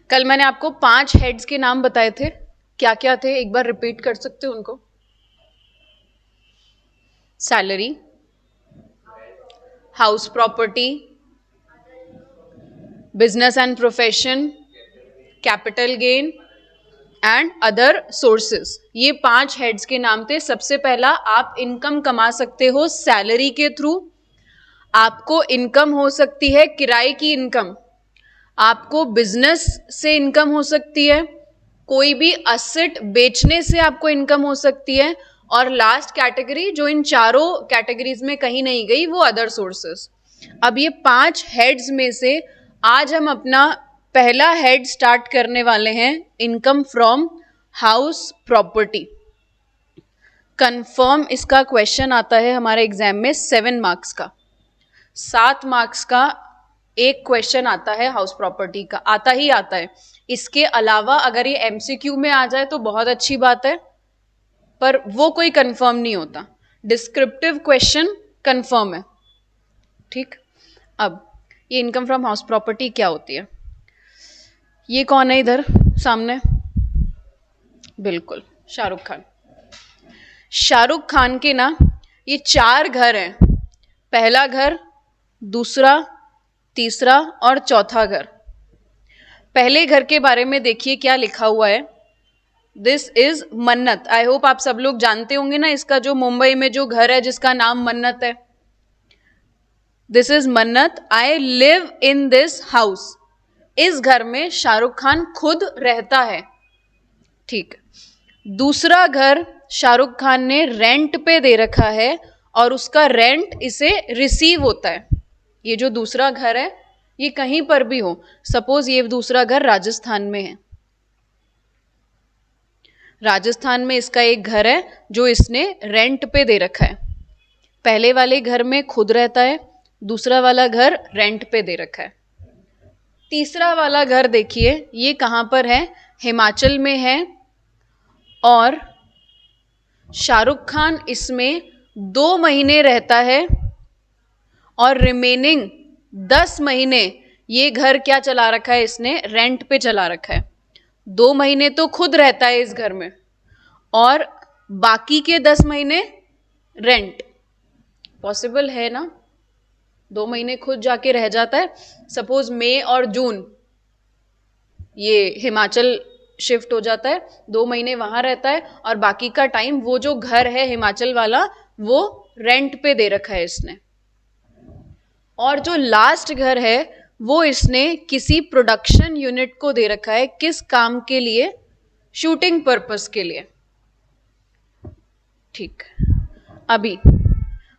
कल मैंने आपको 5 हेड्स के नाम बताए थे, क्या क्या थे एक बार रिपीट कर सकते हो उनको? Salary, house property, business and profession, capital gain and other sources. ये 5 हेड्स के नाम थे। सबसे पहला, आप इनकम कमा सकते हो सैलरी के थ्रू। आपको इनकम हो सकती है किराए की इनकम, आपको बिजनेस से इनकम हो सकती है, कोई भी असेट बेचने से आपको इनकम हो सकती है, और लास्ट कैटेगरी जो इन चारों कैटेगरीज में कहीं नहीं गई, वो अदर सोर्सेस। अब ये 5 हेड्स में से आज हम अपना पहला हेड स्टार्ट करने वाले हैं, income from house property. Confirm इसका क्वेश्चन आता है हमारे एग्जाम में 7 मार्क्स का। 7 मार्क्स का एक क्वेश्चन आता है हाउस प्रॉपर्टी का, आता ही आता है। इसके अलावा अगर ये एमसीक्यू में आ जाए तो बहुत अच्छी बात है, पर वो कोई कंफर्म नहीं होता। डिस्क्रिप्टिव क्वेश्चन कंफर्म है, ठीक। अब ये इनकम फ्रॉम हाउस प्रॉपर्टी क्या होती है? ये कौन है इधर सामने? बिल्कुल, शाहरुख खान। शाहरुख खान के ना ये 4 घर हैं, पहला घर, दूसरा, तीसरा और चौथा घर। पहले घर के बारे में देखिए क्या लिखा हुआ है। दिस इज मन्नत। आई होप आप सब लोग जानते होंगे ना इसका, जो मुंबई में जो घर है जिसका नाम मन्नत है। दिस इज मन्नत, I live in this house. इस घर में शाहरुख खान खुद रहता है, ठीक। दूसरा घर शाहरुख खान ने रेंट पे दे रखा है और उसका रेंट इसे रिसीव होता है। ये जो दूसरा घर है ये कहीं पर भी हो, सपोज ये दूसरा घर राजस्थान में है, राजस्थान में इसका एक घर है जो इसने रेंट पे दे रखा है। पहले वाले घर में खुद रहता है, दूसरा वाला घर रेंट पे दे रखा है। तीसरा वाला घर देखिए ये कहां पर है, हिमाचल में है, और शाहरुख खान इसमें 2 महीने रहता है और रिमेनिंग 10 महीने ये घर क्या चला रखा है इसने, रेंट पे चला रखा है। 2 महीने तो खुद रहता है इस घर में और बाकी के 10 महीने रेंट। पॉसिबल है ना? 2 महीने खुद जाके रह जाता है, सपोज मई और जून ये हिमाचल शिफ्ट हो जाता है, 2 महीने वहां रहता है और बाकी का टाइम वो जो घर है हिमाचल वाला वो रेंट पे दे रखा है इसने। और जो लास्ट घर है वो इसने किसी प्रोडक्शन यूनिट को दे रखा है। किस काम के लिए? शूटिंग पर्पस के लिए, ठीक। अभी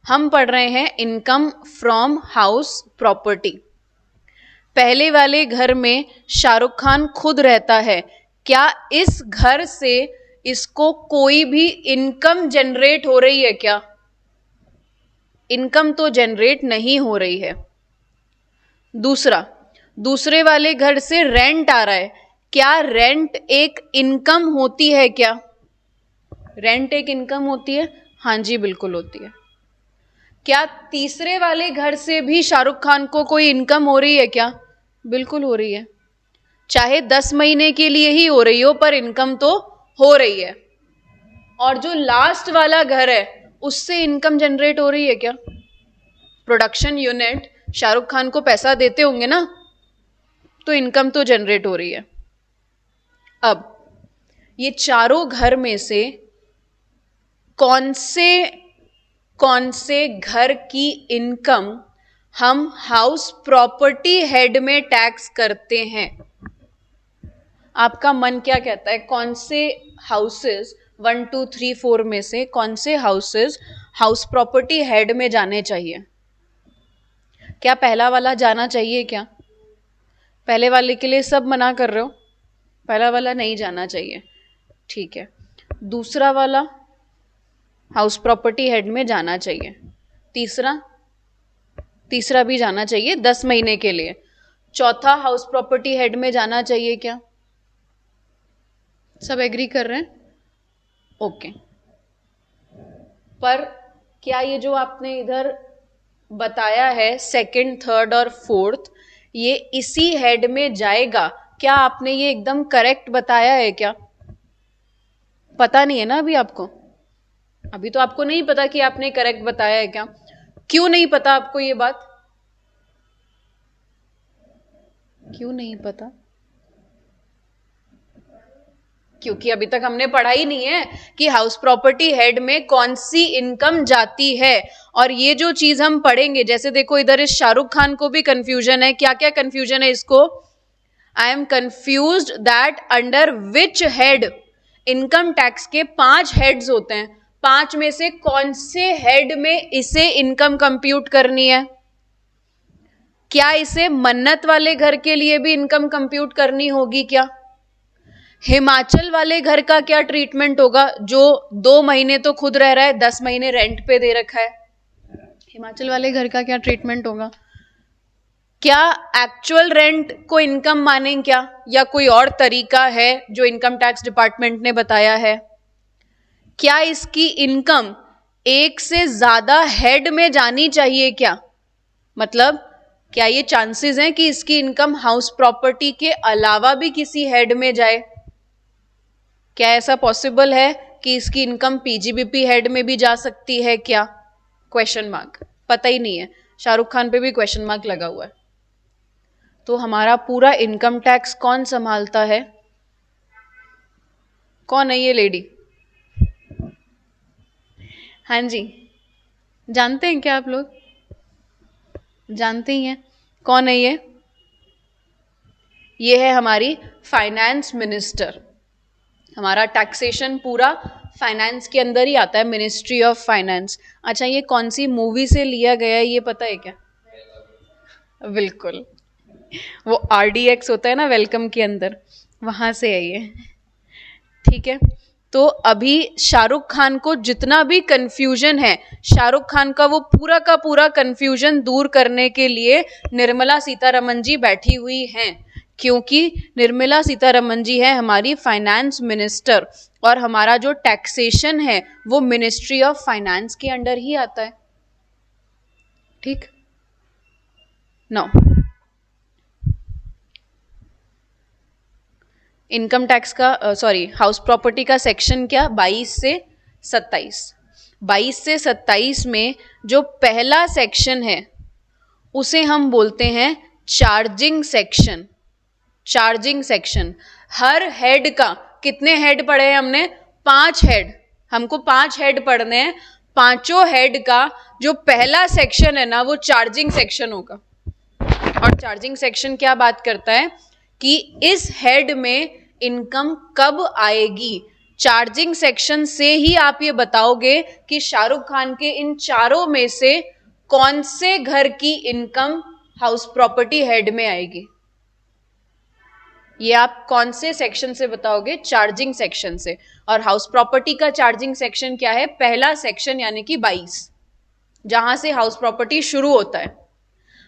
हम पढ़ रहे हैं इनकम फ्रॉम हाउस प्रॉपर्टी। पहले वाले घर में शाहरुख खान खुद रहता है, क्या इस घर से इसको कोई भी इनकम जनरेट हो रही है क्या? इनकम तो जनरेट नहीं हो रही है। दूसरा, दूसरे वाले घर से रेंट आ रहा है, क्या रेंट एक इनकम होती है क्या? रेंट एक इनकम होती है? हाँ जी, बिल्कुल होती है। क्या तीसरे वाले घर से भी शाहरुख खान को कोई इनकम हो रही है क्या? बिल्कुल हो रही है, चाहे 10 महीने के लिए ही हो रही हो पर इनकम तो हो रही है। और जो लास्ट वाला घर है उससे इनकम जनरेट हो रही है क्या? प्रोडक्शन यूनिट शाहरुख खान को पैसा देते होंगे ना, तो इनकम तो जनरेट हो रही है। अब ये चारों घर में से कौन से घर की इनकम हम हाउस प्रॉपर्टी हेड में टैक्स करते हैं? आपका मन क्या कहता है, कौन से हाउसेस 1 2 3 4 में से कौन से हाउसेस हाउस प्रॉपर्टी हेड में जाने चाहिए? क्या पहला वाला जाना चाहिए क्या? पहले वाले के लिए सब मना कर रहे हो, पहला वाला नहीं जाना चाहिए, ठीक है। दूसरा वाला हाउस प्रॉपर्टी हेड में जाना चाहिए, तीसरा भी जाना चाहिए 10 महीने के लिए। चौथा हाउस प्रॉपर्टी हेड में जाना चाहिए क्या? सब एग्री कर रहे हैं? ओके। पर क्या ये जो आपने इधर बताया है सेकंड, थर्ड और फोर्थ, ये इसी हेड में जाएगा क्या आपने ये एकदम करेक्ट बताया है क्या? पता नहीं है ना अभी आपको? अभी तो आपको नहीं पता कि आपने करेक्ट बताया है क्या? क्यों नहीं पता आपको ये बात? क्यों नहीं पता? क्योंकि अभी तक हमने पढ़ा ही नहीं है कि हाउस प्रॉपर्टी हेड में कौन सी इनकम जाती है। और ये जो चीज हम पढ़ेंगे, जैसे देखो इधर इस शाहरुख खान को भी कंफ्यूजन है। क्या क्या कंफ्यूजन है इसको? I am confused that under which head, income tax के 5 हेड्स होते हैं, 5 में से कौन से हेड में इसे इनकम कंप्यूट करनी है? क्या इसे मन्नत वाले घर के लिए भी इनकम कंप्यूट करनी होगी क्या? हिमाचल वाले घर का क्या ट्रीटमेंट होगा जो 2 महीने तो खुद रह रहा है, 10 महीने रेंट पे दे रखा है? हिमाचल वाले घर का क्या ट्रीटमेंट होगा? क्या एक्चुअल रेंट को इनकम मानें क्या, या कोई और तरीका है जो इनकम टैक्स डिपार्टमेंट ने बताया है? क्या इसकी इनकम एक से ज्यादा हेड में जानी चाहिए क्या? मतलब क्या ये चांसेस हैं कि इसकी इनकम हाउस प्रॉपर्टी के अलावा भी किसी हेड में जाए? क्या ऐसा पॉसिबल है कि इसकी इनकम पीजीबीपी हेड में भी जा सकती है क्या? क्वेश्चन मार्क, पता ही नहीं है। शाहरुख खान पे भी क्वेश्चन मार्क लगा हुआ है। तो हमारा पूरा इनकम टैक्स कौन संभालता है? कौन है ये लेडी? हाँ जी, जानते हैं क्या आप लोग? जानते ही हैं कौन है ये? ये है हमारी फाइनेंस मिनिस्टर। हमारा टैक्सेशन पूरा फाइनेंस के अंदर ही आता है, मिनिस्ट्री ऑफ फाइनेंस। अच्छा, ये कौन सी मूवी से लिया गया है ये पता है क्या? बिल्कुल, वो RDX होता है ना वेलकम के अंदर, वहां से है ये। ठीक है, तो अभी शाहरुख खान को जितना भी कंफ्यूजन है, शाहरुख खान का वो पूरा का पूरा कंफ्यूजन दूर करने के लिए निर्मला सीतारमन जी बैठी हुई हैं। क्योंकि निर्मला सीतारमन जी है हमारी फाइनेंस मिनिस्टर, और हमारा जो टैक्सेशन है वो मिनिस्ट्री ऑफ फाइनेंस के अंडर ही आता है। ठीक, नो, इनकम टैक्स का सॉरी हाउस प्रॉपर्टी का सेक्शन क्या? 22 से 27। 22 से 27 में जो पहला सेक्शन है उसे हम बोलते हैं चार्जिंग सेक्शन। चार्जिंग सेक्शन, हर हेड का, कितने हेड पढ़े हैं हमने? 5 हेड। हमको 5 हेड पढ़ने हैं। पांचों हेड का जो पहला सेक्शन है ना वो चार्जिंग सेक्शन होगा। और चार्जिंग सेक्शन क्या बात करता है कि इस हेड में इनकम कब आएगी। चार्जिंग सेक्शन से ही आप ये बताओगे कि शाहरुख खान के इन चारों में से कौन से घर की इनकम हाउस प्रॉपर्टी हेड में आएगी। ये आप कौन से सेक्शन से बताओगे? चार्जिंग सेक्शन से। और हाउस प्रॉपर्टी का चार्जिंग सेक्शन क्या है? पहला सेक्शन यानी कि 22, जहां से हाउस प्रॉपर्टी शुरू होता है।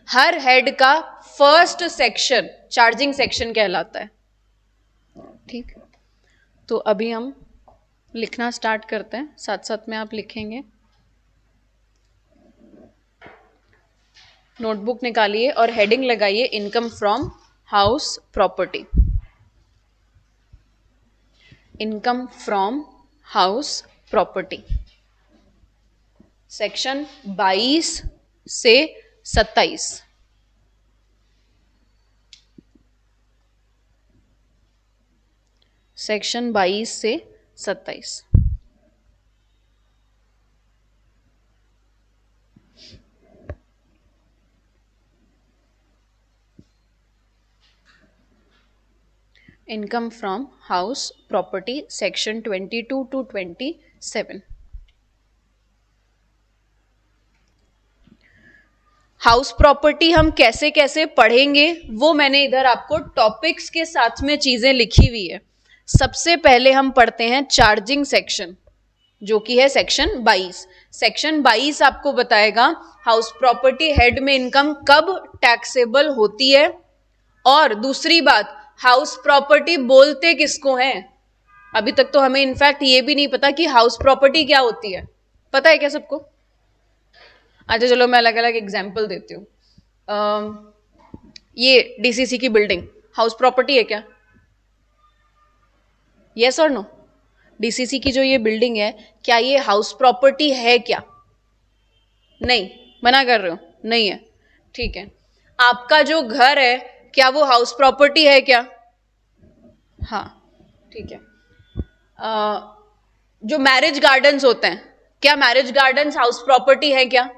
हर हेड का फर्स्ट सेक्शन चार्जिंग सेक्शन कहलाता है। ठीक, तो अभी हम लिखना स्टार्ट करते हैं, साथ साथ में आप लिखेंगे। नोटबुक निकालिए और हेडिंग लगाइए income from house property. Income from house property, section 22 से 27। सेक्शन 22 से 27। Income from house property section 22 to 27। House property हम कैसे कैसे पढ़ेंगे वो मैंने इधर आपको टॉपिक्स के साथ में चीजें लिखी हुई है। सबसे पहले हम पढ़ते हैं चार्जिंग सेक्शन, जो कि है सेक्शन 22। सेक्शन 22 आपको बताएगा हाउस प्रॉपर्टी हेड में इनकम कब टैक्सेबल होती है। और दूसरी बात, हाउस प्रॉपर्टी बोलते किसको हैं? अभी तक तो हमें इनफैक्ट ये भी नहीं पता कि हाउस प्रॉपर्टी क्या होती है। पता है क्या सबको? अच्छा चलो मैं अलग अलग एग्जाम्पल देती हूँ। ये DCC की बिल्डिंग, हाउस प्रॉपर्टी है क्या? यस और नो? डीसीसी की जो ये बिल्डिंग है, क्या ये हाउस प्रॉपर्टी है क्या? नहीं, मना कर रहे हो, नहीं है, ठीक है। आपका जो घर है, क्या वो हाउस प्रॉपर्टी है क्या? हाँ, ठीक है। जो मैरिज गार्डन्स होते हैं, क्या मैरिज गार्डन्स हाउस प्रॉपर्टी है क्या?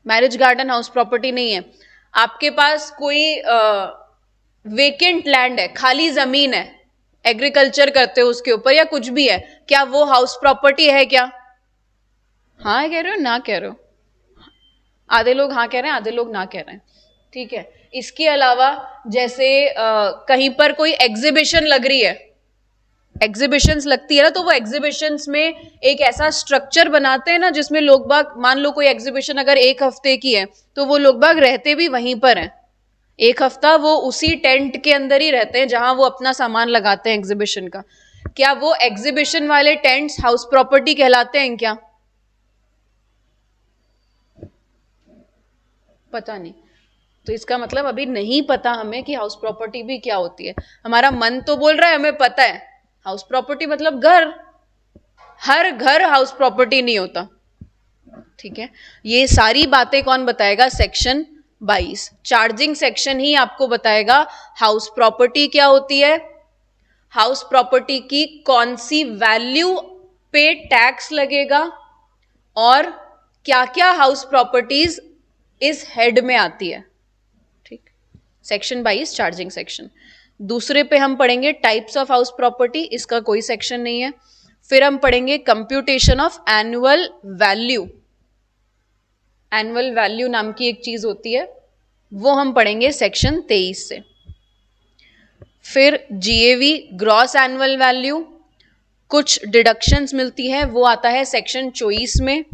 मैरिज गार्डन हाउस प्रॉपर्टी नहीं है। आपके पास कोई वेकेंट लैंड है, खाली जमीन है, एग्रीकल्चर करते हो उसके ऊपर या कुछ भी है, क्या वो हाउस प्रॉपर्टी है क्या? हाँ कह रहे हो, ना कह रहे हो? आधे लोग हाँ कह रहे हैं, आधे लोग ना कह रहे हैं, ठीक है। इसके अलावा जैसे कहीं पर कोई एग्जीबिशन लग रही है, एग्जीबिशंस लगती है ना, तो वो एग्जीबिशंस में एक ऐसा स्ट्रक्चर बनाते हैं ना जिसमें लोग बाग, मान लो कोई एग्जीबिशन अगर 1 हफ्ते की है तो वो लोग बाग रहते भी वहीं पर हैं, 1 हफ्ता वो उसी टेंट के अंदर ही रहते हैं जहां वो अपना सामान लगाते हैं एग्जीबिशन का। क्या वो एग्जीबिशन वाले टेंट्स हाउस प्रॉपर्टी कहलाते हैं क्या? पता नहीं। तो इसका मतलब अभी नहीं पता हमें कि हाउस प्रॉपर्टी भी क्या होती है। हमारा मन तो बोल रहा है हमें पता है, हाउस प्रॉपर्टी मतलब घर, हर घर हाउस प्रॉपर्टी नहीं होता, ठीक है। ये सारी बातें कौन बताएगा? सेक्शन 22 चार्जिंग सेक्शन ही आपको बताएगा हाउस प्रॉपर्टी क्या होती है, हाउस प्रॉपर्टी की कौन सी वैल्यू पे टैक्स लगेगा, और क्या क्या हाउस प्रॉपर्टीज इस हेड में आती है, ठीक। Section 22 charging section. दूसरे पे हम पढ़ेंगे टाइप्स ऑफ हाउस प्रॉपर्टी, इसका कोई सेक्शन नहीं है। फिर हम पढ़ेंगे computation of annual value, annual value नाम की एक चीज होती है, वो हम पढ़ेंगे सेक्शन 23 से। फिर जीएवी ग्रॉस एनुअल वैल्यू, कुछ डिडक्शंस मिलती है, वो आता है सेक्शन 24 में।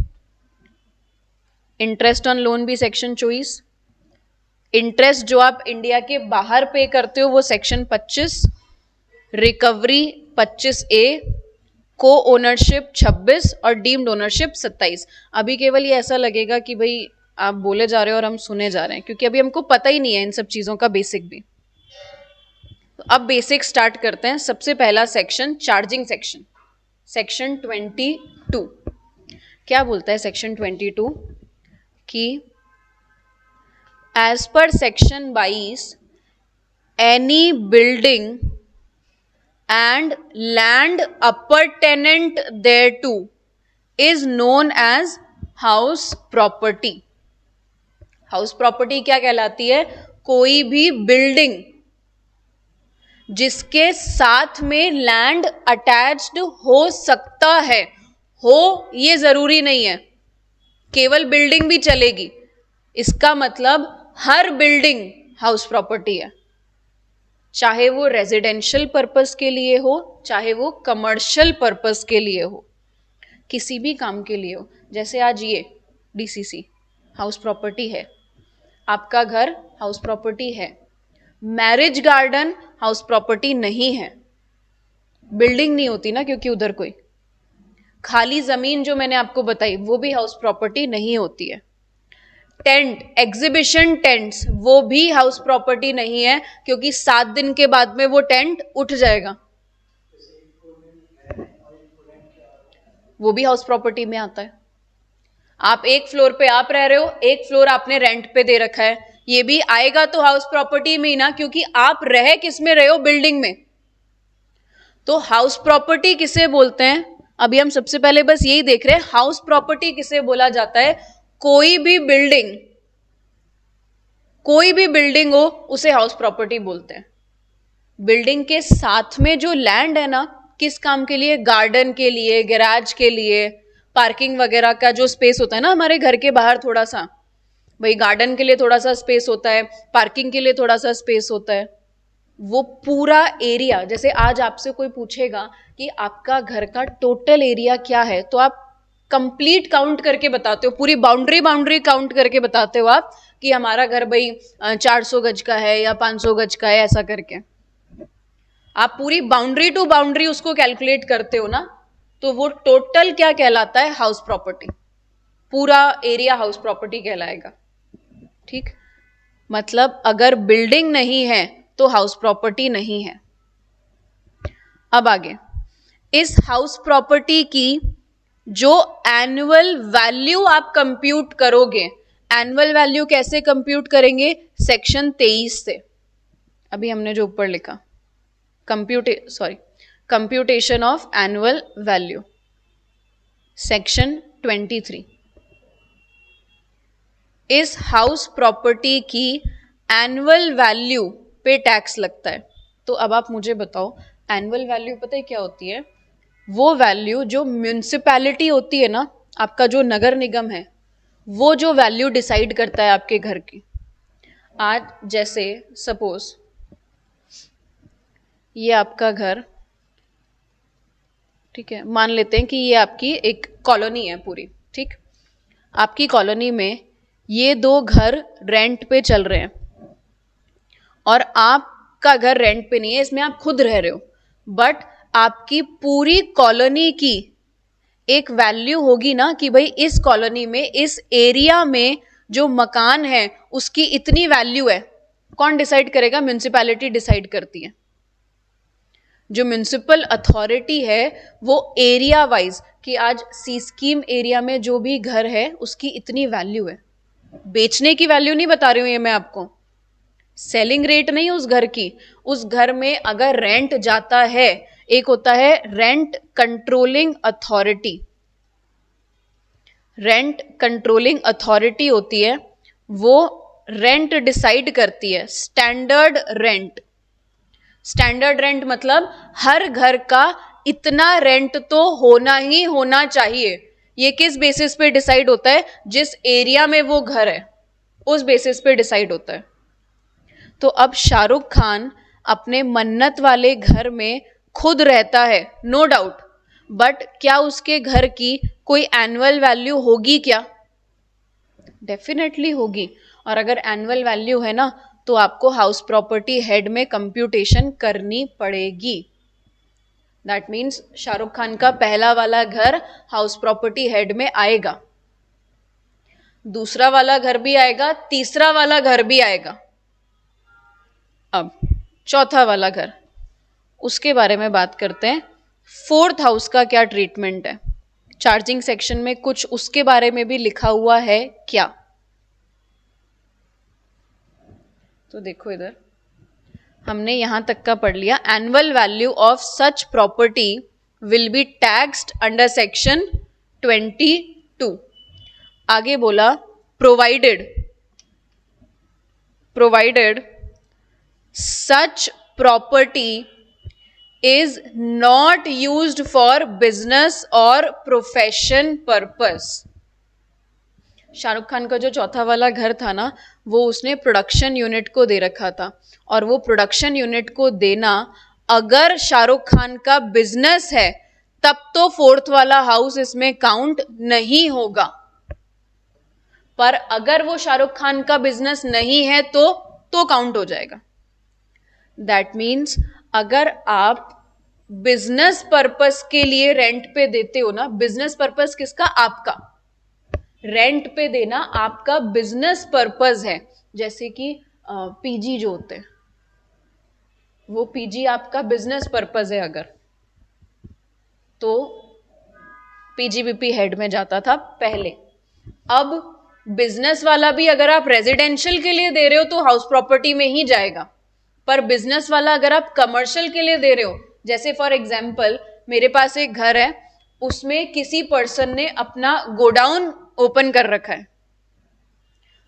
इंटरेस्ट ऑन लोन भी सेक्शन 24, इंटरेस्ट जो आप इंडिया के बाहर पे करते हो वो सेक्शन 25, रिकवरी 25A, को ओनरशिप 26 और डीम्ड ओनरशिप 27। अभी केवल ये ऐसा लगेगा कि भाई आप बोले जा रहे हो और हम सुने जा रहे हैं, क्योंकि अभी हमको पता ही नहीं है इन सब चीजों का बेसिक भी। तो अब बेसिक स्टार्ट करते हैं। सबसे पहला सेक्शन चार्जिंग सेक्शन, सेक्शन 22 क्या बोलता है? सेक्शन 22 कि as per section 22 any building and land appurtenant thereto is known as house property। House property क्या कहलाती है? कोई भी बिल्डिंग जिसके साथ में लैंड अटैच्ड हो सकता है, हो ये जरूरी नहीं है, केवल बिल्डिंग भी चलेगी। इसका मतलब हर बिल्डिंग हाउस प्रॉपर्टी है, चाहे वो रेजिडेंशियल पर्पस के लिए हो, चाहे वो कमर्शियल पर्पस के लिए हो, किसी भी काम के लिए हो। जैसे आज ये डीसीसी हाउस प्रॉपर्टी है, आपका घर हाउस प्रॉपर्टी है, मैरिज गार्डन हाउस प्रॉपर्टी नहीं है, बिल्डिंग नहीं होती ना, क्योंकि उधर कोई खाली जमीन जो मैंने आपको बताई वो भी हाउस प्रॉपर्टी नहीं होती है। टेंट, एग्जीबिशन टेंट्स, वो भी हाउस प्रॉपर्टी नहीं है, क्योंकि 7 दिन के बाद में वो टेंट उठ जाएगा, वो भी हाउस प्रॉपर्टी में आता है। आप एक फ्लोर पे आप रह रहे हो, एक फ्लोर आपने रेंट पे दे रखा है, ये भी आएगा तो हाउस प्रॉपर्टी में ही ना, क्योंकि आप रह किस में रहे हो? बिल्डिंग में। तो हाउस प्रॉपर्टी किसे बोलते हैं? अभी हम सबसे पहले बस यही देख रहे हैं, हाउस प्रॉपर्टी किसे बोला जाता है? कोई भी बिल्डिंग, कोई भी बिल्डिंग हो उसे हाउस प्रॉपर्टी बोलते हैं। बिल्डिंग के साथ में जो लैंड है ना, किस काम के लिए? गार्डन के लिए, गैराज के लिए, पार्किंग वगैरह का जो स्पेस होता है ना हमारे घर के बाहर, थोड़ा सा भाई गार्डन के लिए थोड़ा सा स्पेस होता है, पार्किंग के लिए थोड़ा सा स्पेस होता है, वो पूरा एरिया। जैसे आज आपसे कोई पूछेगा कि आपका घर का टोटल एरिया क्या है, तो आप कंप्लीट काउंट करके बताते हो, पूरी बाउंड्री बाउंड्री काउंट करके बताते हो आप कि हमारा घर भाई 400 गज का है या 500 गज का है, ऐसा करके आप पूरी बाउंड्री टू बाउंड्री उसको कैलकुलेट करते हो ना, तो वो टोटल क्या कहलाता है? House property. पूरा एरिया हाउस प्रॉपर्टी कहलाएगा, ठीक। मतलब अगर बिल्डिंग नहीं है तो हाउस प्रॉपर्टी नहीं है। अब आगे, इस हाउस प्रॉपर्टी की जो एनुअल वैल्यू आप कंप्यूट करोगे, एनुअल वैल्यू कैसे कंप्यूट करेंगे? सेक्शन 23 से, अभी हमने जो ऊपर लिखा, computation of annual value, section 23। इस हाउस प्रॉपर्टी की एनुअल वैल्यू पे टैक्स लगता है। तो अब आप मुझे बताओ, एनुअल वैल्यू पता है क्या होती है? वो वैल्यू जो म्यूनिसिपैलिटी होती है ना, आपका जो नगर निगम है, वो जो वैल्यू डिसाइड करता है आपके घर की। आज जैसे सपोज ये आपका घर, ठीक है, मान लेते हैं कि ये आपकी एक कॉलोनी है पूरी, ठीक। आपकी कॉलोनी में ये 2 घर रेंट पे चल रहे हैं और आपका घर रेंट पे नहीं है, इसमें आप खुद रह रहे हो, बट आपकी पूरी कॉलोनी की एक वैल्यू होगी ना कि भाई इस कॉलोनी में, इस एरिया में जो मकान है उसकी इतनी वैल्यू है। कौन डिसाइड करेगा? म्यूनिसिपैलिटी डिसाइड करती है। जो म्यूनिसिपल अथॉरिटी है वो एरिया वाइज, कि आज सी स्कीम एरिया में जो भी घर है उसकी इतनी वैल्यू है। बेचने की वैल्यू नहीं बता रही हूं ये मैं आपको, सेलिंग रेट नहीं उस घर की। उस घर में अगर रेंट जाता है, एक होता है rent controlling authority, rent controlling authority होती है, वो रेंट डिसाइड करती है, स्टैंडर्ड रेंट। स्टैंडर्ड रेंट मतलब हर घर का इतना रेंट तो होना ही होना चाहिए। ये किस बेसिस पे डिसाइड होता है? जिस एरिया में वो घर है उस बेसिस पे डिसाइड होता है। तो अब शाहरुख खान अपने मन्नत वाले घर में खुद रहता है, नो डाउट, बट क्या उसके घर की कोई एनुअल वैल्यू होगी क्या? डेफिनेटली होगी। और अगर एनुअल वैल्यू है ना तो आपको हाउस प्रॉपर्टी हेड में कंप्यूटेशन करनी पड़ेगी। दैट मीन्स शाहरुख खान का पहला वाला घर हाउस प्रॉपर्टी हेड में आएगा, दूसरा वाला घर भी आएगा, तीसरा वाला घर भी आएगा। अब चौथा वाला घर, उसके बारे में बात करते हैं। 4th हाउस का क्या ट्रीटमेंट है? चार्जिंग सेक्शन में कुछ उसके बारे में भी लिखा हुआ है क्या? तो देखो इधर हमने यहां तक का पढ़ लिया, annual value of such property will be taxed under section 22। आगे बोला provided such property is not used for business or profession purpose। Shahrukh Khan का जो चौथा वाला घर था ना, वो उसने प्रोडक्शन यूनिट को दे रखा था, और वो प्रोडक्शन यूनिट को देना अगर शाहरुख खान का बिजनेस है तब तो 4th वाला हाउस इसमें काउंट नहीं होगा। पर अगर वो शाहरुख खान का बिजनेस नहीं है तो काउंट हो जाएगा। दैट मीन्स अगर आप बिजनेस पर्पस के लिए रेंट पे देते हो ना, बिजनेस पर्पस किसका? आपका। रेंट पे देना आपका बिजनेस पर्पस है। जैसे कि पीजी जो होते हैं, वो पीजी आपका बिजनेस पर्पस है अगर, तो पीजीबीपी हेड में जाता था पहले। अब बिजनेस वाला भी अगर आप रेजिडेंशियल के लिए दे रहे हो तो हाउस प्रॉपर्टी में ही जाएगा, पर बिजनेस वाला अगर आप कमर्शियल के लिए दे रहे हो, जैसे फॉर एग्जाम्पल मेरे पास एक घर है, उसमें किसी पर्सन ने अपना गोडाउन ओपन कर रखा है,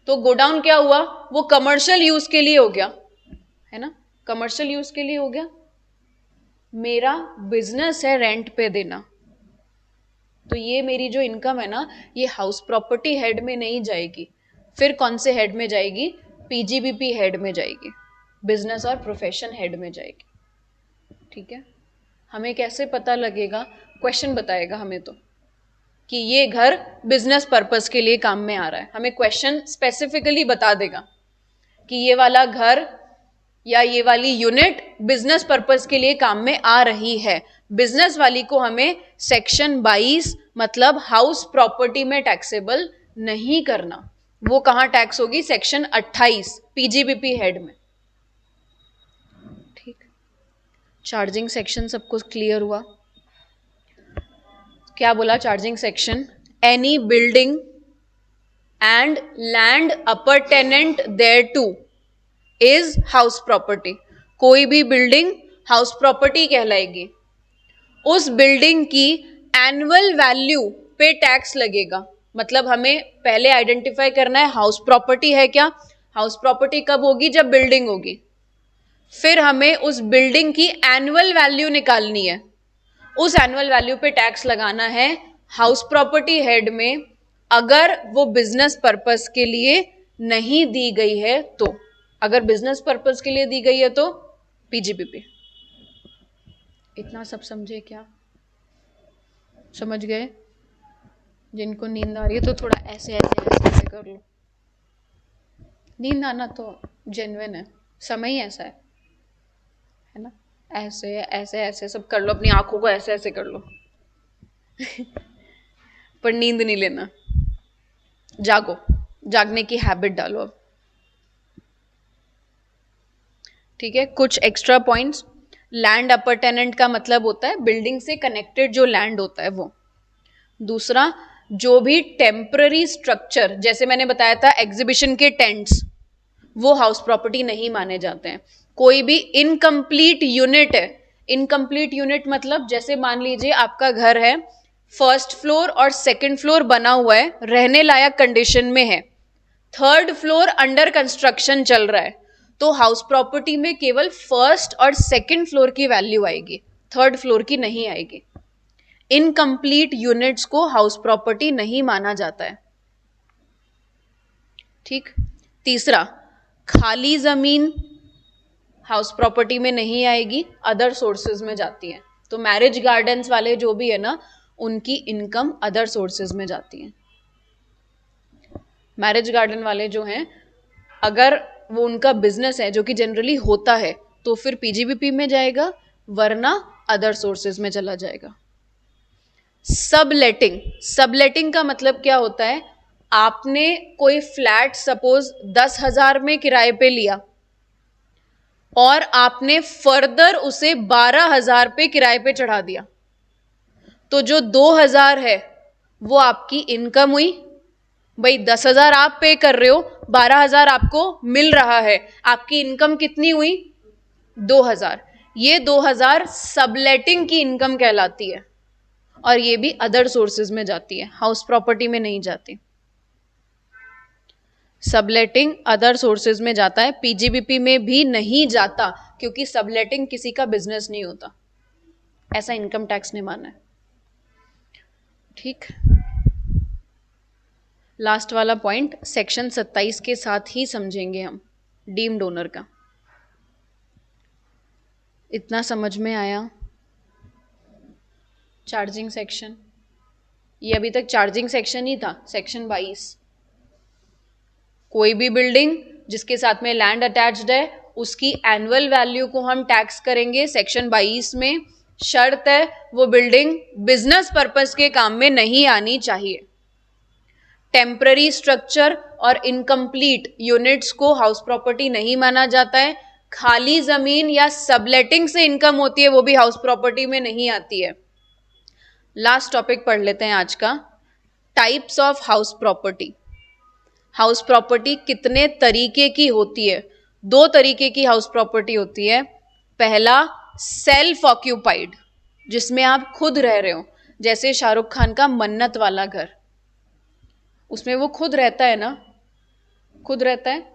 तो गोडाउन क्या हुआ? वो कमर्शियल यूज के लिए हो गया, है ना, कमर्शियल यूज के लिए हो गया। मेरा बिजनेस है रेंट पे देना, तो ये मेरी जो इनकम है ना, ये हाउस प्रॉपर्टी हेड में नहीं जाएगी। फिर कौन से हेड में जाएगी? पीजीबीपी हेड में जाएगी, बिजनेस और प्रोफेशन हेड में जाएगी। ठीक है, हमें कैसे पता लगेगा? क्वेश्चन बताएगा हमें तो कि ये घर बिजनेस पर्पस के लिए काम में आ रहा है। हमें क्वेश्चन स्पेसिफिकली बता देगा कि ये वाला घर या ये वाली यूनिट बिजनेस पर्पस के लिए काम में आ रही है। बिजनेस वाली को हमें सेक्शन 22 मतलब हाउस प्रॉपर्टी में टैक्सेबल नहीं करना। वो कहाँ टैक्स होगी? सेक्शन 28 पीजीबीपी हेड में। ठीक, चार्जिंग सेक्शन सबको क्लियर हुआ? क्या बोला charging section? Any building and land appurtenant thereto is house property. कोई भी बिल्डिंग हाउस प्रॉपर्टी कहलाएगी। उस बिल्डिंग की एनुअल वैल्यू पे टैक्स लगेगा। मतलब हमें पहले आइडेंटिफाई करना है हाउस प्रॉपर्टी है क्या। हाउस प्रॉपर्टी कब होगी? जब बिल्डिंग होगी। फिर हमें उस बिल्डिंग की एनुअल वैल्यू निकालनी है। उस एनुअल वैल्यू पे टैक्स लगाना है हाउस प्रॉपर्टी हेड में, अगर वो बिजनेस पर्पस के लिए नहीं दी गई है तो। अगर बिजनेस पर्पस के लिए दी गई है तो पीजीबीपी। इतना सब समझे क्या? समझ गए? जिनको नींद आ रही है तो थोड़ा ऐसे ऐसे ऐसे, ऐसे कर लो। नींद आना तो जेन्युइन है, समय ही ऐसा है ना। ऐसे ऐसे ऐसे सब कर लो, अपनी आंखों को ऐसे ऐसे कर लो पर नींद नहीं लेना, जागो, जागने की हैबिट डालो अब। ठीक है, कुछ एक्स्ट्रा पॉइंट्स। लैंड अपर्टेनेंट का मतलब होता है बिल्डिंग से कनेक्टेड जो लैंड होता है वो। दूसरा, जो भी टेम्पररी स्ट्रक्चर, जैसे मैंने बताया था एग्जीबिशन के टेंट्स, वो हाउस प्रॉपर्टी नहीं माने जाते हैं। कोई भी इनकम्प्लीट यूनिट है, इनकम्प्लीट यूनिट मतलब जैसे मान लीजिए आपका घर है, फर्स्ट फ्लोर और सेकंड फ्लोर बना हुआ है, रहने लायक कंडीशन में है, थर्ड फ्लोर अंडर कंस्ट्रक्शन चल रहा है, तो हाउस प्रॉपर्टी में केवल फर्स्ट और सेकंड फ्लोर की वैल्यू आएगी, थर्ड फ्लोर की नहीं आएगी। इनकम्प्लीट यूनिट्स को हाउस प्रॉपर्टी नहीं माना जाता है। ठीक। तीसरा, खाली जमीन हाउस प्रॉपर्टी में नहीं आएगी, अदर सोर्सेज में जाती है। तो मैरिज गार्डन्स वाले जो भी है ना, उनकी इनकम अदर सोर्सेज में जाती है। मैरिज गार्डन वाले जो हैं, अगर वो उनका बिजनेस है जो कि जनरली होता है, तो फिर पीजीबीपी में जाएगा, वरना अदर सोर्सेज में चला जाएगा। सबलेटिंग, सबलेटिंग का मतलब क्या होता है? आपने कोई फ्लैट सपोज 10,000 में किराए पे लिया और आपने फर्दर उसे 12,000 पे किराए पे चढ़ा दिया, तो जो 2,000 है वो आपकी इनकम हुई। भाई 10,000 आप पे कर रहे हो, 12,000 आपको मिल रहा है, आपकी इनकम कितनी हुई? 2,000। ये 2,000 सबलेटिंग की इनकम कहलाती है, और ये भी अदर सोर्सेज में जाती है, हाउस प्रॉपर्टी में नहीं जाती। सबलेटिंग अदर सोर्सेज में जाता है, पीजीबीपी में भी नहीं जाता, क्योंकि सबलेटिंग किसी का बिजनेस नहीं होता, ऐसा इनकम टैक्स ने माना है। ठीक। लास्ट वाला पॉइंट सेक्शन 27 के साथ ही समझेंगे हम, डीम्ड ओनर का। इतना समझ में आया? चार्जिंग सेक्शन, ये अभी तक चार्जिंग सेक्शन ही था, सेक्शन 22। कोई भी बिल्डिंग जिसके साथ में लैंड अटैच्ड है, उसकी एनुअल वैल्यू को हम टैक्स करेंगे सेक्शन 22 में। शर्त है वो बिल्डिंग बिजनेस पर्पस के काम में नहीं आनी चाहिए। टेम्पररी स्ट्रक्चर और इनकम्प्लीट यूनिट्स को हाउस प्रॉपर्टी नहीं माना जाता है। खाली जमीन या सबलेटिंग से इनकम होती है, वो भी हाउस प्रॉपर्टी में नहीं आती है। लास्ट टॉपिक पढ़ लेते हैं आज का, types of house property. House property कितने तरीके की होती है? 2 तरीके की हाउस प्रॉपर्टी होती है। पहला, सेल्फ ऑक्यूपाइड, जिसमें आप खुद रह रहे हो, जैसे शाहरुख खान का मन्नत वाला घर, उसमें वो खुद रहता है ना, खुद रहता है,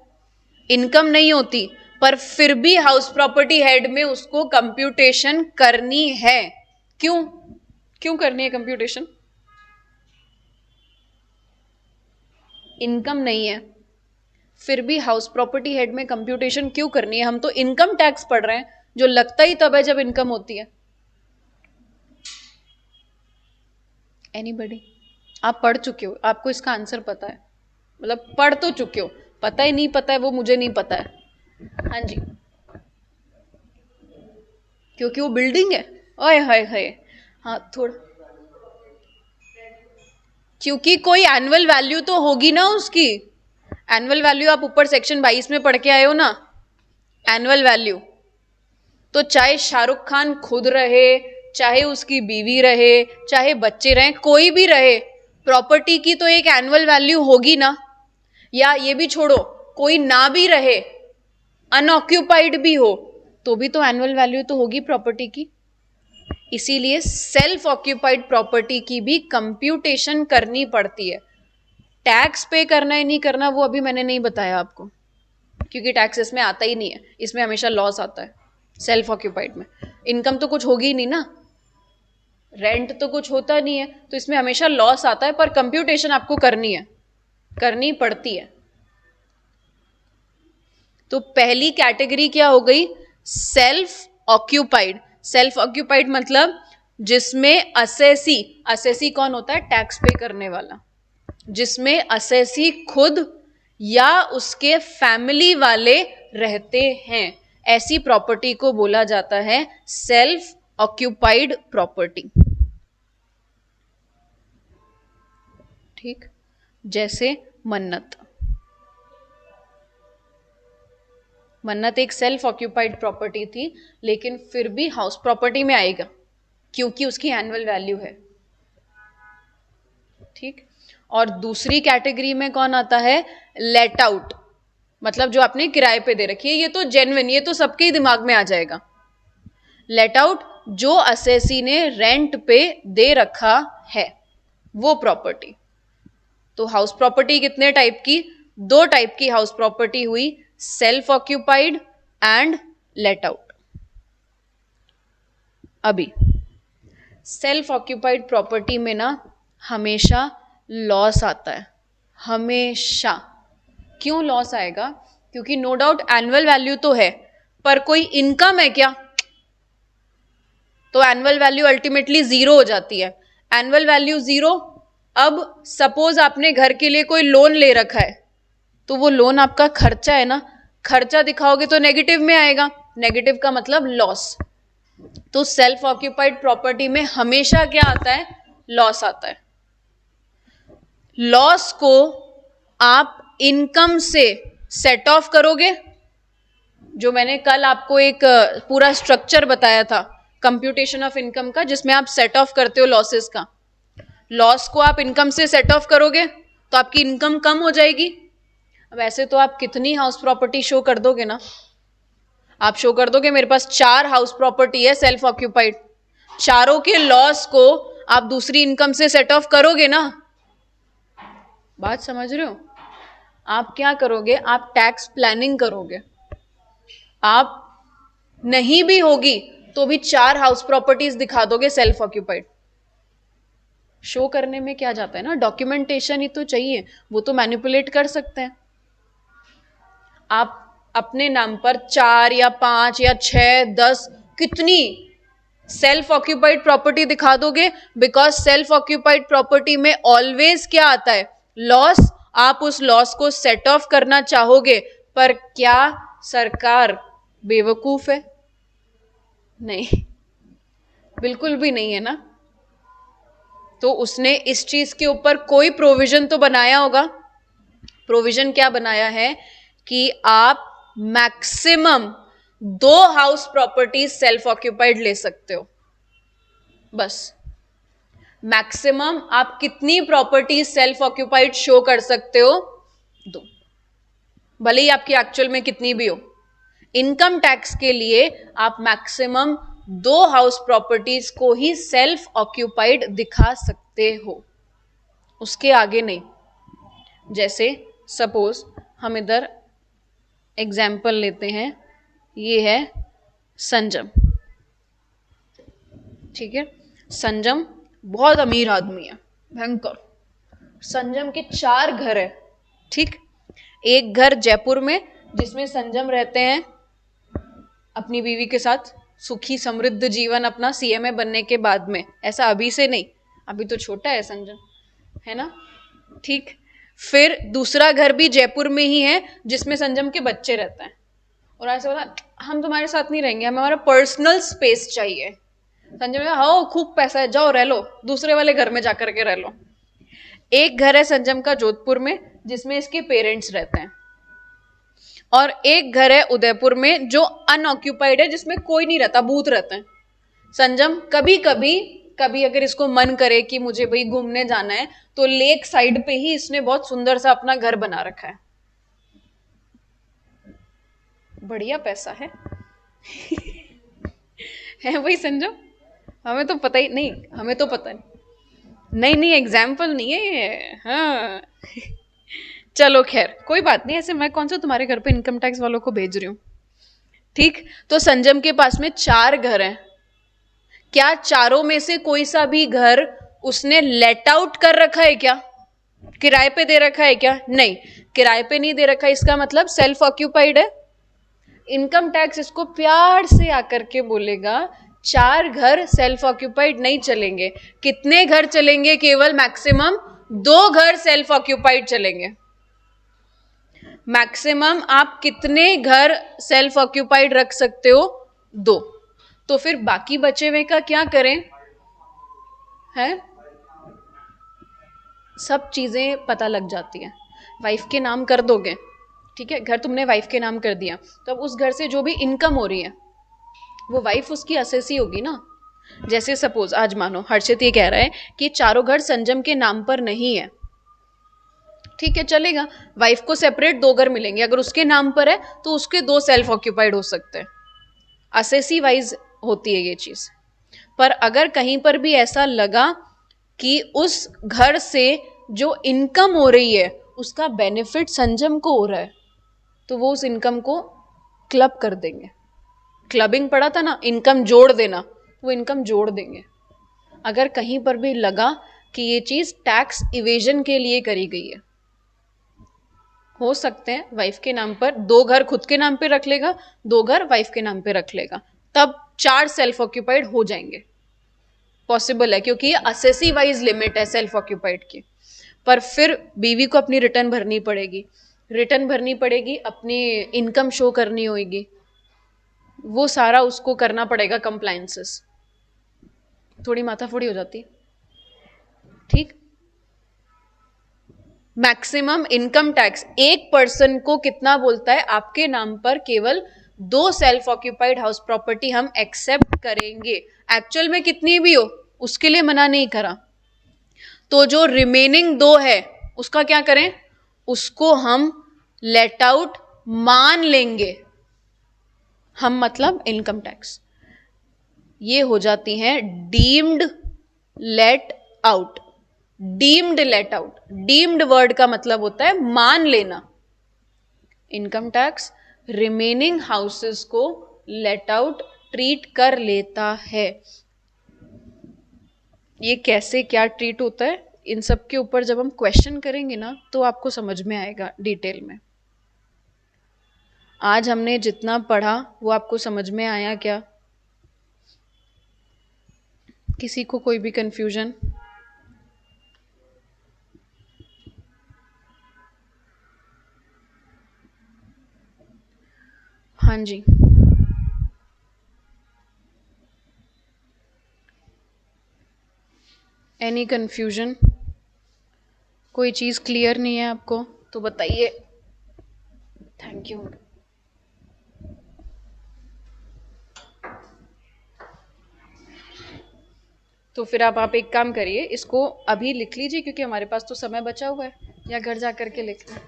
इनकम नहीं होती, पर फिर भी हाउस प्रॉपर्टी हेड में उसको कंप्यूटेशन करनी है। क्यों क्यों करनी है कंप्यूटेशन? इनकम नहीं है, फिर भी हाउस प्रॉपर्टी हेड में कंप्यूटेशन क्यों करनी है? हम तो इनकम टैक्स पढ़ रहे हैं, जो लगता ही तब है जब इनकम होती है। एनीबडी? आप पढ़ चुके हो, आपको इसका आंसर पता है, मतलब पढ़ तो चुके हो, पता ही नहीं पता है वो मुझे नहीं पता है। हाँ जी, क्योंकि वो बिल्डिंग है। ओए हाय हाय, हाँ थोड़ा, क्योंकि कोई एनुअल वैल्यू तो होगी ना उसकी, एनुअल वैल्यू आप ऊपर सेक्शन 22 में पढ़ के आए हो ना, एनुअल वैल्यू। तो चाहे शाहरुख खान खुद रहे, चाहे उसकी बीवी रहे, चाहे बच्चे रहे, कोई भी रहे, प्रॉपर्टी की तो एक एनुअल वैल्यू होगी ना। या ये भी छोड़ो, कोई ना भी रहे, अनऑक्यूपाइड भी हो, तो भी तो एनुअल वैल्यू तो होगी प्रॉपर्टी की। इसीलिए सेल्फ ऑक्यूपाइड प्रॉपर्टी की भी कंप्यूटेशन करनी पड़ती है। टैक्स पे करना है नहीं करना वो अभी मैंने नहीं बताया आपको, क्योंकि टैक्स इसमें आता ही नहीं है, इसमें हमेशा लॉस आता है सेल्फ ऑक्यूपाइड में। इनकम तो कुछ होगी ही नहीं ना, रेंट तो कुछ होता नहीं है, तो इसमें हमेशा लॉस आता है, पर कंप्यूटेशन आपको करनी है, करनी पड़ती है। तो पहली कैटेगरी क्या हो गई, सेल्फ ऑक्यूपाइड। सेल्फ ऑक्यूपाइड मतलब जिसमें असेसी, असेसी कौन होता है, टैक्स पे करने वाला, जिसमें असेसी खुद या उसके फैमिली वाले रहते हैं, ऐसी प्रॉपर्टी को बोला जाता है सेल्फ ऑक्यूपाइड प्रॉपर्टी। ठीक, जैसे मन्नत। मन्नत एक सेल्फ ऑक्यूपाइड प्रॉपर्टी थी, लेकिन फिर भी हाउस प्रॉपर्टी में आएगा क्योंकि उसकी एनुअल वैल्यू है। ठीक, और दूसरी कैटेगरी में कौन आता है, लेट आउट, मतलब जो आपने किराए पे दे रखी है, ये तो जेन्युइन, ये तो सबके ही दिमाग में आ जाएगा। लेट आउट, जो असेसी ने रेंट पे दे रखा है, वो प्रॉपर्टी। तो हाउस प्रॉपर्टी कितने टाइप की, दो टाइप की हाउस प्रॉपर्टी हुई, self occupied and let out. अभी सेल्फ ऑक्यूपाइड प्रॉपर्टी में ना हमेशा लॉस आता है, हमेशा। क्यों लॉस आएगा, क्योंकि नो डाउट एनुअल वैल्यू तो है, पर कोई इनकम है क्या, तो एनुअल वैल्यू अल्टीमेटली जीरो हो जाती है। एनुअल वैल्यू जीरो, अब सपोज आपने घर के लिए कोई लोन ले रखा है, तो वो लोन आपका खर्चा है ना, खर्चा दिखाओगे तो नेगेटिव में आएगा, नेगेटिव का मतलब लॉस। तो सेल्फ ऑक्यूपाइड प्रॉपर्टी में हमेशा क्या आता है, लॉस आता है। लॉस को आप इनकम से सेट ऑफ करोगे, जो मैंने कल आपको एक पूरा स्ट्रक्चर बताया था कंप्यूटेशन ऑफ इनकम का, जिसमें आप सेट ऑफ करते हो लॉसेस का। लॉस को आप इनकम से सेट ऑफ करोगे तो आपकी इनकम कम हो जाएगी। वैसे तो आप कितनी हाउस प्रॉपर्टी शो कर दोगे ना, आप शो कर दोगे मेरे पास 4 हाउस प्रॉपर्टी है सेल्फ ऑक्यूपाइड, चारों के लॉस को आप दूसरी इनकम से सेट ऑफ करोगे ना। बात समझ रहे हो, आप क्या करोगे, आप टैक्स प्लानिंग करोगे। आप नहीं भी होगी तो भी 4 हाउस प्रॉपर्टीज दिखा दोगे सेल्फ ऑक्यूपाइड। शो करने में क्या जाता है ना, डॉक्यूमेंटेशन ही तो चाहिए, वो तो मैनिपुलेट कर सकते हैं। आप अपने नाम पर 4 या 5 या 6 10 कितनी सेल्फ ऑक्यूपाइड प्रॉपर्टी दिखा दोगे, बिकॉज सेल्फ ऑक्यूपाइड प्रॉपर्टी में ऑलवेज क्या आता है, लॉस। आप उस लॉस को सेट ऑफ करना चाहोगे, पर क्या सरकार बेवकूफ है, नहीं, बिल्कुल भी नहीं है ना। तो उसने इस चीज के ऊपर कोई प्रोविजन तो बनाया होगा। प्रोविजन क्या बनाया है कि आप maximum 2 house properties self occupied ले सकते हो, बस। मैक्सिमम आप कितनी प्रॉपर्टीज सेल्फ ऑक्यूपाइड शो कर सकते हो, 2, भले ही आपकी एक्चुअल में कितनी भी हो। इनकम टैक्स के लिए आप मैक्सिमम 2 हाउस प्रॉपर्टीज को ही सेल्फ ऑक्यूपाइड दिखा सकते हो, उसके आगे नहीं। जैसे सपोज हम इधर एग्जाम्पल लेते हैं, ये है संजम, ठीक है। संजम बहुत अमीर आदमी है, भयंकर। संजम के 4 घर है, ठीक। एक घर जयपुर में जिसमें संजम रहते हैं अपनी बीवी के साथ, सुखी समृद्ध जीवन अपना सीएमए बनने के बाद में, ऐसा अभी से नहीं, अभी तो छोटा है संजम, है ना, ठीक। फिर दूसरा घर भी जयपुर में ही है जिसमें संजम के बच्चे रहते हैं, और ऐसा बोला हम तुम्हारे साथ नहीं रहेंगे, हमें हमारा पर्सनल स्पेस चाहिए। संजय ने कहा हाँ खूब पैसा है, जाओ रह लो, दूसरे वाले घर में जाकर के रह लो। एक घर है संजम का जोधपुर में जिसमें इसके पेरेंट्स रहते हैं, और एक घर है उदयपुर में जो अनऑक्यूपाइड है, जिसमें कोई नहीं रहता, भूत रहते हैं। संजम कभी कभी कभी अगर इसको मन करे कि मुझे भाई घूमने जाना है, तो लेक साइड पे ही इसने बहुत सुंदर सा अपना घर बना रखा है। बढ़िया पैसा है है वही संजम? हमें तो पता ही नहीं, हमें तो पता नहीं, नहीं एग्जाम्पल नहीं है ये, हाँ चलो खैर कोई बात नहीं, ऐसे मैं कौन सा तुम्हारे घर पे इनकम टैक्स वालों को भेज रही हूँ। ठीक, तो संजम के पास में 4 घर हैं। क्या चारों में से कोई सा भी घर उसने लेट आउट कर रखा है क्या? किराए पे दे रखा है क्या? नहीं, किराए पे नहीं दे रखा, इसका मतलब सेल्फ ऑक्यूपाइड है। इनकम टैक्स इसको प्यार से आकर के बोलेगा 4 घर सेल्फ ऑक्यूपाइड नहीं चलेंगे। कितने घर चलेंगे? केवल मैक्सिमम 2 घर सेल्फ ऑक्यूपाइड चलेंगे। मैक्सिमम आप कितने घर सेल्फ ऑक्यूपाइड रख सकते हो? 2। तो फिर बाकी बचे हुए का क्या करें? है, सब चीजें पता लग जाती हैं। वाइफ के नाम कर दोगे, ठीक है, घर तुमने वाइफ के नाम कर दिया, तो अब उस घर से जो भी इनकम हो रही है वो वाइफ उसकी असेसी होगी ना। जैसे सपोज आज मानो हर्षित ये कह रहा है कि चारों घर संजम के नाम पर नहीं है, ठीक है चलेगा, वाइफ को सेपरेट 2 घर मिलेंगे। अगर उसके नाम पर है तो उसके 2 सेल्फ ऑक्यूपाइड हो सकते हैं, असेसी वाइज होती है ये चीज। पर अगर कहीं पर भी ऐसा लगा कि उस घर से जो इनकम हो रही है उसका बेनिफिट संजम को हो रहा है, तो वो उस इनकम को क्लब कर देंगे। क्लबिंग पढ़ा था ना, इनकम जोड़ देना, वो इनकम जोड़ देंगे। अगर कहीं पर भी लगा कि ये चीज टैक्स इवेजन के लिए करी गई है, हो सकते हैं वाइफ के नाम पर 2 घर खुद के नाम पे रख लेगा, 2 घर वाइफ के नाम पे रख लेगा, तब 4 सेल्फ ऑक्यूपाइड हो जाएंगे। पॉसिबल है, क्योंकि ये असेसी वाइज लिमिट है सेल्फ ऑक्यूपाइड की। पर फिर बीवी को अपनी रिटर्न भरनी पड़ेगी, रिटर्न भरनी पड़ेगी, अपनी इनकम शो करनी होगी, वो सारा उसको करना पड़ेगा, कंप्लायंसेस, थोड़ी माथाफोड़ी हो जाती। ठीक, मैक्सिमम इनकम टैक्स एक पर्सन को कितना बोलता है? आपके नाम पर केवल 2 सेल्फ ऑक्यूपाइड हाउस प्रॉपर्टी हम एक्सेप्ट करेंगे। एक्चुअल में कितनी भी हो उसके लिए मना नहीं करा, तो जो रिमेनिंग 2 है उसका क्या करें? उसको हम लेट आउट मान लेंगे हम, मतलब इनकम टैक्स। ये हो जाती हैं deemed let out. Deemed let out, deemed word का मतलब होता है मान लेना। इनकम टैक्स रिमेनिंग हाउसेस को लेट आउट ट्रीट कर लेता है। ये कैसे क्या ट्रीट होता है, इन सब के ऊपर जब हम क्वेश्चन करेंगे ना तो आपको समझ में आएगा डिटेल में। आज हमने जितना पढ़ा वो आपको समझ में आया क्या? किसी को कोई भी कंफ्यूजन? हाँ जी, एनी कंफ्यूजन? कोई चीज़ क्लियर नहीं है आपको तो बताइए। Thank you. तो फिर आप एक काम करिए, इसको अभी लिख लीजिए क्योंकि हमारे पास तो समय बचा हुआ है, या घर जा करके लिख लें।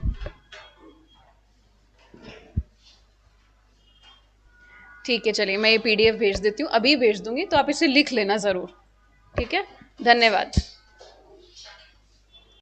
ठीक है चलिए, मैं ये PDF भेज देती हूँ, अभी भेज दूंगी, तो आप इसे लिख लेना ज़रूर। ठीक है, धन्यवाद।